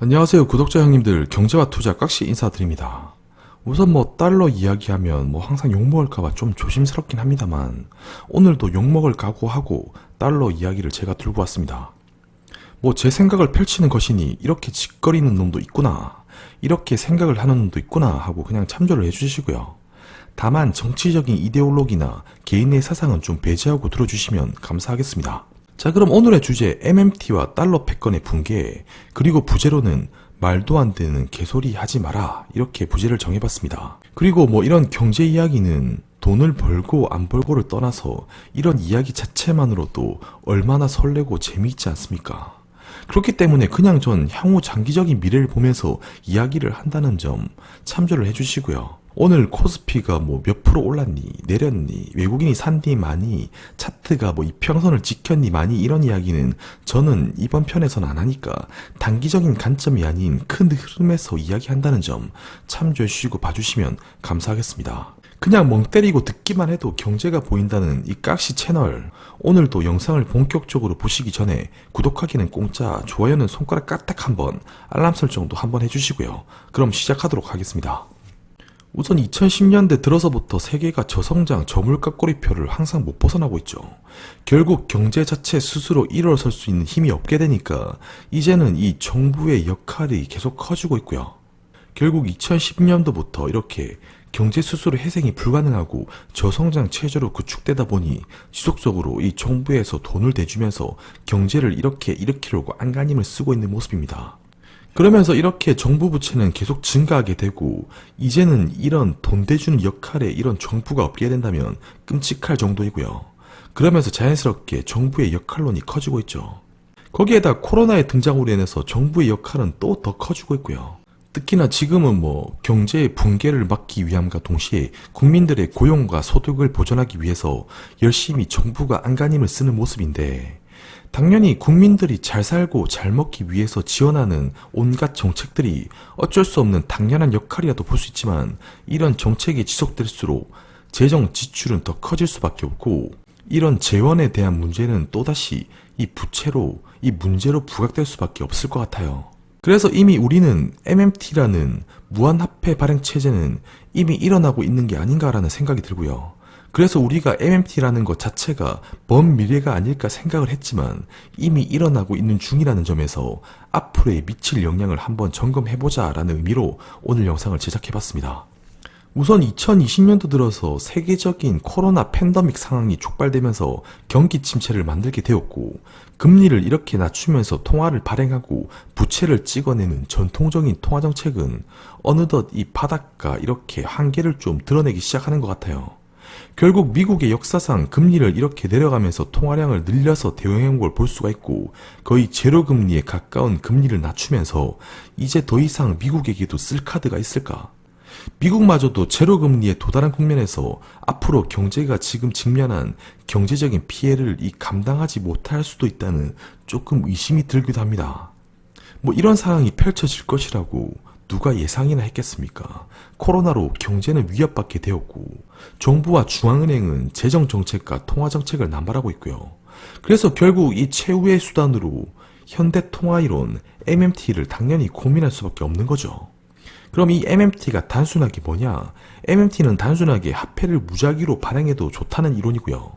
안녕하세요 구독자 형님들, 경제와 투자 깍시 인사드립니다. 우선 달러 이야기하면 항상 욕먹을까봐 좀 조심스럽긴 합니다만 오늘도 욕먹을 각오하고 달러 이야기를 제가 들고 왔습니다. 제 생각을 펼치는 것이니 이렇게 짓거리는 놈도 있구나, 이렇게 생각을 하는 놈도 있구나 하고 그냥 참조를 해주시고요. 다만 정치적인 이데올로기나 개인의 사상은 좀 배제하고 들어주시면 감사하겠습니다. 자, 그럼 오늘의 주제 MMT와 달러 패권의 붕괴, 그리고 부제로는 말도 안 되는 개소리 하지 마라, 이렇게 부제를 정해봤습니다. 그리고 이런 경제 이야기는 돈을 벌고 안 벌고를 떠나서 이런 이야기 자체만으로도 얼마나 설레고 재미있지 않습니까? 그렇기 때문에 그냥 전 향후 장기적인 미래를 보면서 이야기를 한다는 점 참조를 해주시고요. 오늘 코스피가 몇 프로 올랐니, 내렸니, 외국인이 산디 많이, 차트가 이평선을 지켰니 많이, 이런 이야기는 저는 이번 편에서는 안 하니까 단기적인 관점이 아닌 큰 흐름에서 이야기한다는 점 참조해 주시고 봐주시면 감사하겠습니다. 그냥 멍 때리고 듣기만 해도 경제가 보인다는 이 깍시 채널, 오늘도 영상을 본격적으로 보시기 전에 구독하기는 공짜, 좋아요는 손가락 까딱 한번, 알람 설정도 한번 해주시고요. 그럼 시작하도록 하겠습니다. 우선 2010년대 들어서부터 세계가 저성장, 저물가 꼬리표를 항상 못 벗어나고 있죠. 결국 경제 자체 스스로 일어설 수 있는 힘이 없게 되니까 이제는 이 정부의 역할이 계속 커지고 있고요. 결국 2010년도부터 이렇게 경제 스스로 회생이 불가능하고 저성장 체제로 구축되다 보니 지속적으로 이 정부에서 돈을 대주면서 경제를 이렇게 일으키려고 안간힘을 쓰고 있는 모습입니다. 그러면서 이렇게 정부 부채는 계속 증가하게 되고 이제는 이런 돈 대주는 역할에 이런 정부가 없게 된다면 끔찍할 정도이고요. 그러면서 자연스럽게 정부의 역할론이 커지고 있죠. 거기에다 코로나의 등장으로 인해서 정부의 역할은 또 더 커지고 있고요. 특히나 지금은 경제의 붕괴를 막기 위함과 동시에 국민들의 고용과 소득을 보존하기 위해서 열심히 정부가 안간힘을 쓰는 모습인데, 당연히 국민들이 잘 살고 잘 먹기 위해서 지원하는 온갖 정책들이 어쩔 수 없는 당연한 역할이라도 볼 수 있지만, 이런 정책이 지속될수록 재정 지출은 더 커질 수밖에 없고, 이런 재원에 대한 문제는 또다시 이 부채로, 이 문제로 부각될 수밖에 없을 것 같아요. 그래서 이미 우리는 MMT라는 무한화폐 발행 체제는 이미 일어나고 있는 게 아닌가라는 생각이 들고요. 그래서 우리가 MMT라는 것 자체가 먼 미래가 아닐까 생각을 했지만 이미 일어나고 있는 중이라는 점에서 앞으로의 미칠 영향을 한번 점검해보자 라는 의미로 오늘 영상을 제작해봤습니다. 우선 2020년도 들어서 세계적인 코로나 팬데믹 상황이 촉발되면서 경기 침체를 만들게 되었고, 금리를 이렇게 낮추면서 통화를 발행하고 부채를 찍어내는 전통적인 통화정책은 어느덧 이 바닥과 이렇게 한계를 좀 드러내기 시작하는 것 같아요. 결국 미국의 역사상 금리를 이렇게 내려가면서 통화량을 늘려서 대응한 걸 볼 수가 있고, 거의 제로 금리에 가까운 금리를 낮추면서 이제 더 이상 미국에게도 쓸 카드가 있을까? 미국마저도 제로 금리에 도달한 국면에서 앞으로 경제가 지금 직면한 경제적인 피해를 감당하지 못할 수도 있다는 조금 의심이 들기도 합니다. 이런 상황이 펼쳐질 것이라고 누가 예상이나 했겠습니까? 코로나로 경제는 위협받게 되었고, 정부와 중앙은행은 재정정책과 통화정책을 남발하고 있고요. 그래서 결국 이 최후의 수단으로 현대통화이론 MMT를 당연히 고민할 수밖에 없는 거죠. 그럼 이 MMT가 단순하게 뭐냐? MMT는 단순하게 화폐를 무작위로 발행해도 좋다는 이론이고요.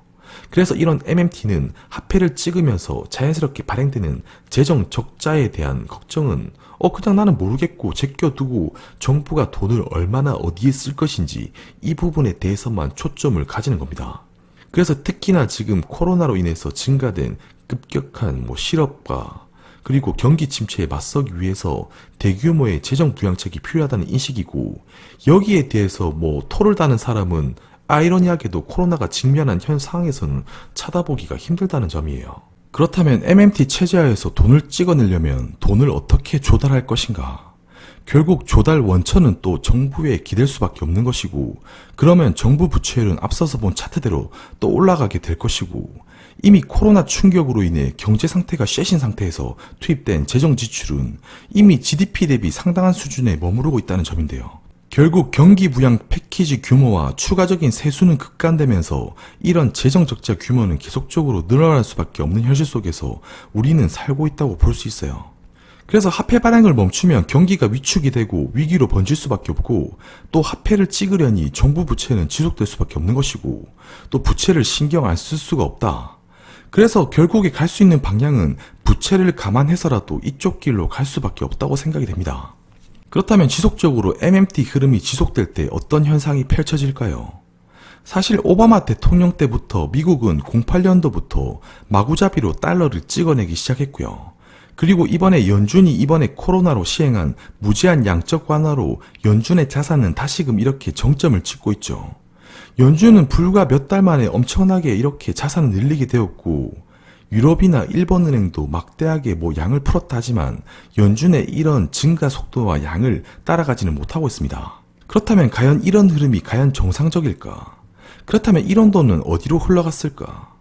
그래서 이런 MMT는 화폐를 찍으면서 자연스럽게 발행되는 재정 적자에 대한 걱정은 그냥 나는 모르겠고 제껴두고 정부가 돈을 얼마나 어디에 쓸 것인지 이 부분에 대해서만 초점을 가지는 겁니다. 그래서 특히나 지금 코로나로 인해서 증가된 급격한 실업과 그리고 경기 침체에 맞서기 위해서 대규모의 재정 부양책이 필요하다는 인식이고, 여기에 대해서 토를 다는 사람은 아이러니하게도 코로나가 직면한 현 상황에서는 쳐다보기가 힘들다는 점이에요. 그렇다면 MMT 체제하에서 돈을 찍어내려면 돈을 어떻게 조달할 것인가? 결국 조달 원천은 또 정부에 기댈 수밖에 없는 것이고, 그러면 정부 부채율은 앞서서 본 차트대로 또 올라가게 될 것이고, 이미 코로나 충격으로 인해 경제 상태가 쉐신 상태에서 투입된 재정 지출은 이미 GDP 대비 상당한 수준에 머무르고 있다는 점인데요. 결국 경기 부양 패키지 규모와 추가적인 세수는 급감되면서 이런 재정 적자 규모는 계속적으로 늘어날 수밖에 없는 현실 속에서 우리는 살고 있다고 볼 수 있어요. 그래서 화폐 발행을 멈추면 경기가 위축이 되고 위기로 번질 수밖에 없고, 또 화폐를 찍으려니 정부 부채는 지속될 수밖에 없는 것이고, 또 부채를 신경 안 쓸 수가 없다. 그래서 결국에 갈 수 있는 방향은 부채를 감안해서라도 이쪽 길로 갈 수밖에 없다고 생각이 됩니다. 그렇다면 지속적으로 MMT 흐름이 지속될 때 어떤 현상이 펼쳐질까요? 사실 오바마 대통령 때부터 미국은 08년도부터 마구잡이로 달러를 찍어내기 시작했고요. 그리고 이번에 연준이 이번에 코로나로 시행한 무제한 양적 완화로 연준의 자산은 다시금 이렇게 정점을 찍고 있죠. 연준은 불과 몇 달 만에 엄청나게 이렇게 자산을 늘리게 되었고, 유럽이나 일본은행도 막대하게 양을 풀었다 하지만 연준의 이런 증가 속도와 양을 따라가지는 못하고 있습니다. 그렇다면 과연 이런 흐름이 과연 정상적일까? 그렇다면 이런 돈은 어디로 흘러갔을까?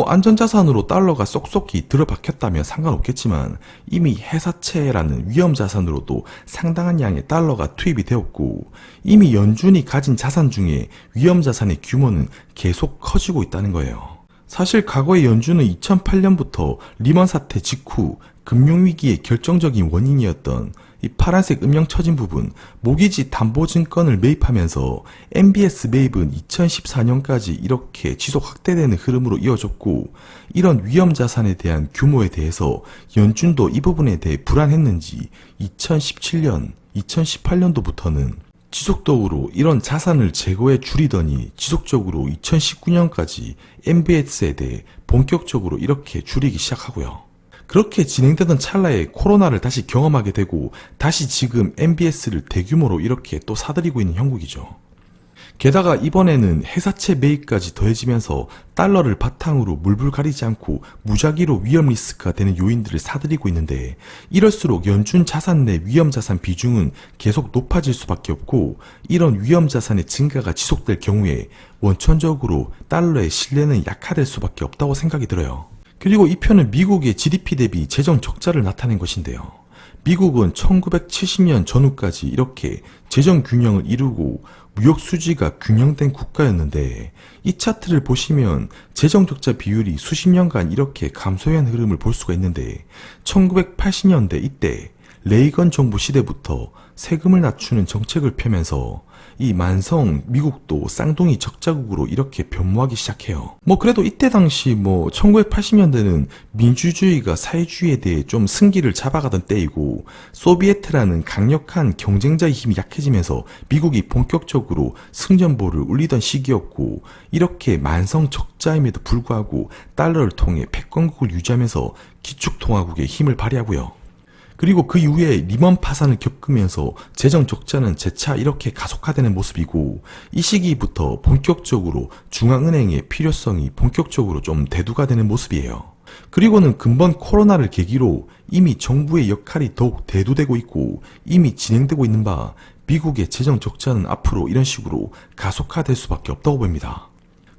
안전자산으로 달러가 쏙쏙이 들어박혔다면 상관없겠지만 이미 회사채라는 위험자산으로도 상당한 양의 달러가 투입이 되었고, 이미 연준이 가진 자산 중에 위험자산의 규모는 계속 커지고 있다는 거예요. 사실 과거의 연준은 2008년부터 리먼 사태 직후 금융위기의 결정적인 원인이었던 이 파란색 음영 쳐진 부분, 모기지 담보증권을 매입하면서 MBS 매입은 2014년까지 이렇게 지속 확대되는 흐름으로 이어졌고, 이런 위험자산에 대한 규모에 대해서 연준도 이 부분에 대해 불안했는지 2017년, 2018년도부터는 지속적으로 이런 자산을 제거해 줄이더니 지속적으로 2019년까지 MBS에 대해 본격적으로 이렇게 줄이기 시작하고요. 그렇게 진행되던 찰나에 코로나를 다시 경험하게 되고 다시 지금 MBS를 대규모로 이렇게 또 사들이고 있는 형국이죠. 게다가 이번에는 회사채 매입까지 더해지면서 달러를 바탕으로 물불 가리지 않고 무작위로 위험 리스크가 되는 요인들을 사들이고 있는데, 이럴수록 연준 자산 내 위험 자산 비중은 계속 높아질 수밖에 없고, 이런 위험 자산의 증가가 지속될 경우에 원천적으로 달러의 신뢰는 약화될 수밖에 없다고 생각이 들어요. 그리고 이 표는 미국의 GDP 대비 재정 적자를 나타낸 것인데요. 미국은 1970년 전후까지 이렇게 재정 균형을 이루고 무역 수지가 균형된 국가였는데, 이 차트를 보시면 재정 적자 비율이 수십 년간 이렇게 감소한 흐름을 볼 수가 있는데, 1980년대 이때 레이건 정부 시대부터 세금을 낮추는 정책을 펴면서 이 만성 미국도 쌍둥이 적자국으로 이렇게 변모하기 시작해요. 그래도 이때 당시 1980년대는 민주주의가 사회주의에 대해 좀 승기를 잡아가던 때이고, 소비에트라는 강력한 경쟁자의 힘이 약해지면서 미국이 본격적으로 승전보를 울리던 시기였고, 이렇게 만성 적자임에도 불구하고 달러를 통해 패권국을 유지하면서 기축통화국의 힘을 발휘하고요. 그리고 그 이후에 리먼 파산을 겪으면서 재정 적자는 재차 이렇게 가속화되는 모습이고, 이 시기부터 본격적으로 중앙은행의 필요성이 본격적으로 좀 대두가 되는 모습이에요. 그리고는 근본 코로나를 계기로 이미 정부의 역할이 더욱 대두되고 있고 이미 진행되고 있는 바 미국의 재정 적자는 앞으로 이런 식으로 가속화될 수밖에 없다고 봅니다.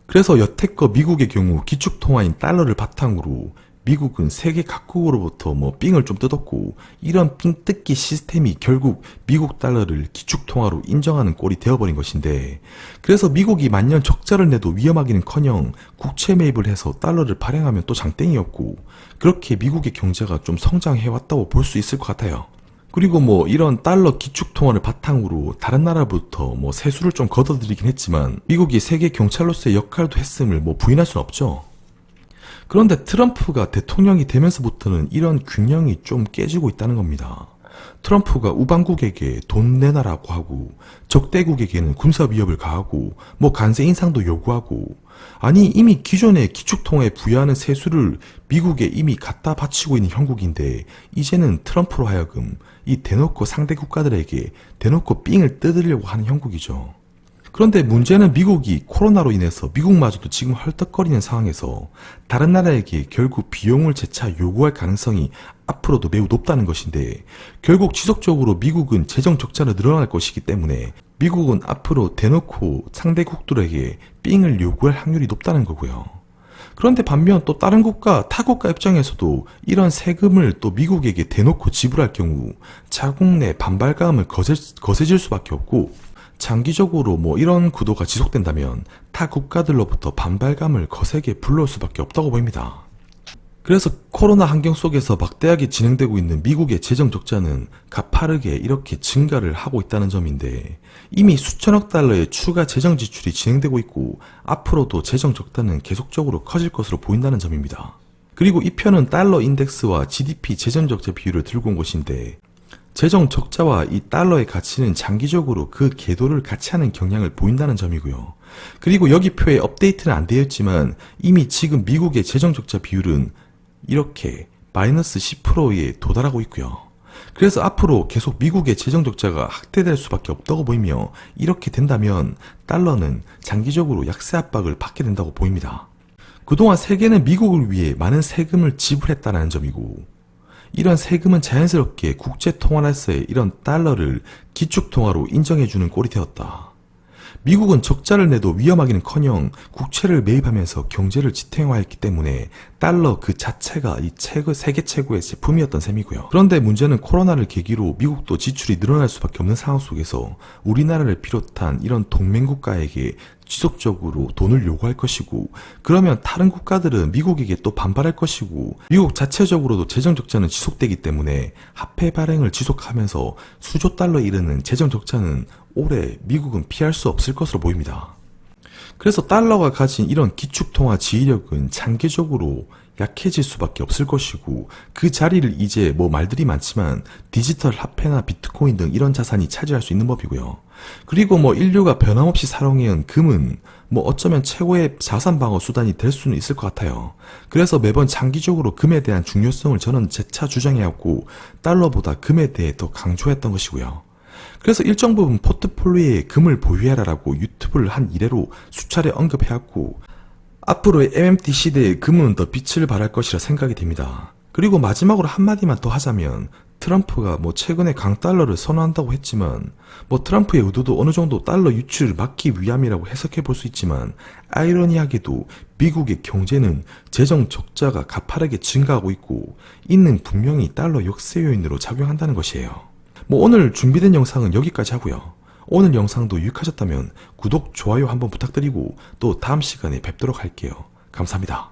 그래서 여태껏 미국의 경우 기축통화인 달러를 바탕으로 미국은 세계 각국으로부터 삥을 좀 뜯었고, 이런 삥 뜯기 시스템이 결국 미국 달러를 기축통화로 인정하는 꼴이 되어버린 것인데, 그래서 미국이 만년 적자를 내도 위험하기는커녕 국채 매입을 해서 달러를 발행하면 또 장땡이었고, 그렇게 미국의 경제가 좀 성장해왔다고 볼 수 있을 것 같아요. 그리고 이런 달러 기축통화를 바탕으로 다른 나라부터 세수를 좀 걷어들이긴 했지만 미국이 세계 경찰로서의 역할도 했음을 부인할 수는 없죠. 그런데 트럼프가 대통령이 되면서부터는 이런 균형이 좀 깨지고 있다는 겁니다. 트럼프가 우방국에게 돈 내놔라고 하고, 적대국에게는 군사위협을 가하고, 관세 인상도 요구하고, 아니 이미 기존의 기축통화에 부여하는 세수를 미국에 이미 갖다 바치고 있는 형국인데, 이제는 트럼프로 하여금 이 대놓고 상대 국가들에게 대놓고 삥을 뜯으려고 하는 형국이죠. 그런데 문제는 미국이 코로나로 인해서 미국마저도 지금 헐떡거리는 상황에서 다른 나라에게 결국 비용을 재차 요구할 가능성이 앞으로도 매우 높다는 것인데, 결국 지속적으로 미국은 재정 적자로 늘어날 것이기 때문에 미국은 앞으로 대놓고 상대국들에게 삥을 요구할 확률이 높다는 거고요. 그런데 반면 또 다른 국가, 타국가 입장에서도 이런 세금을 또 미국에게 대놓고 지불할 경우 자국 내 반발감을 거세질 수밖에 없고, 장기적으로 이런 구도가 지속된다면 타 국가들로부터 반발감을 거세게 불러올 수밖에 없다고 보입니다. 그래서 코로나 환경 속에서 막대하게 진행되고 있는 미국의 재정 적자는 가파르게 이렇게 증가를 하고 있다는 점인데, 이미 수천억 달러의 추가 재정 지출이 진행되고 있고 앞으로도 재정 적자는 계속적으로 커질 것으로 보인다는 점입니다. 그리고 이 편은 달러 인덱스와 GDP 재정 적자 비율을 들고 온 것인데, 재정 적자와 이 달러의 가치는 장기적으로 그 궤도를 같이 하는 경향을 보인다는 점이고요. 그리고 여기 표에 업데이트는 안 되어 있지만 이미 지금 미국의 재정 적자 비율은 이렇게 마이너스 10%에 도달하고 있고요. 그래서 앞으로 계속 미국의 재정 적자가 확대될 수밖에 없다고 보이며, 이렇게 된다면 달러는 장기적으로 약세 압박을 받게 된다고 보입니다. 그동안 세계는 미국을 위해 많은 세금을 지불했다는 점이고, 이런 세금은 자연스럽게 국제통화로서의 이런 달러를 기축통화로 인정해주는 꼴이 되었다. 미국은 적자를 내도 위험하기는커녕 국채를 매입하면서 경제를 지탱화했기 때문에 달러 그 자체가 이 세계 최고의 제품이었던 셈이고요. 그런데 문제는 코로나를 계기로 미국도 지출이 늘어날 수밖에 없는 상황 속에서 우리나라를 비롯한 이런 동맹국가에게 지속적으로 돈을 요구할 것이고, 그러면 다른 국가들은 미국에게 또 반발할 것이고, 미국 자체적으로도 재정 적자는 지속되기 때문에 화폐 발행을 지속하면서 수조 달러에 이르는 재정 적자는 올해 미국은 피할 수 없을 것으로 보입니다. 그래서 달러가 가진 이런 기축통화 지휘력은 장기적으로 약해질 수밖에 없을 것이고, 그 자리를 이제 말들이 많지만 디지털 화폐나 비트코인 등 이런 자산이 차지할 수 있는 법이고요. 그리고 인류가 변함없이 사용해온 금은 어쩌면 최고의 자산 방어 수단이 될 수는 있을 것 같아요. 그래서 매번 장기적으로 금에 대한 중요성을 저는 재차 주장해왔고, 달러보다 금에 대해 더 강조했던 것이고요. 그래서 일정 부분 포트폴리오에 금을 보유해라라고 유튜브를 한 이래로 수차례 언급해왔고, 앞으로의 MMT 시대에 금은 더 빛을 발할 것이라 생각이 됩니다. 그리고 마지막으로 한마디만 더 하자면, 트럼프가 최근에 강달러를 선호한다고 했지만 트럼프의 의도도 어느 정도 달러 유출을 막기 위함이라고 해석해 볼 수 있지만, 아이러니하게도 미국의 경제는 재정 적자가 가파르게 증가하고 있고, 이는 분명히 달러 역세 요인으로 작용한다는 것이에요. 오늘 준비된 영상은 여기까지 하고요. 오늘 영상도 유익하셨다면 구독, 좋아요 한번 부탁드리고 또 다음 시간에 뵙도록 할게요. 감사합니다.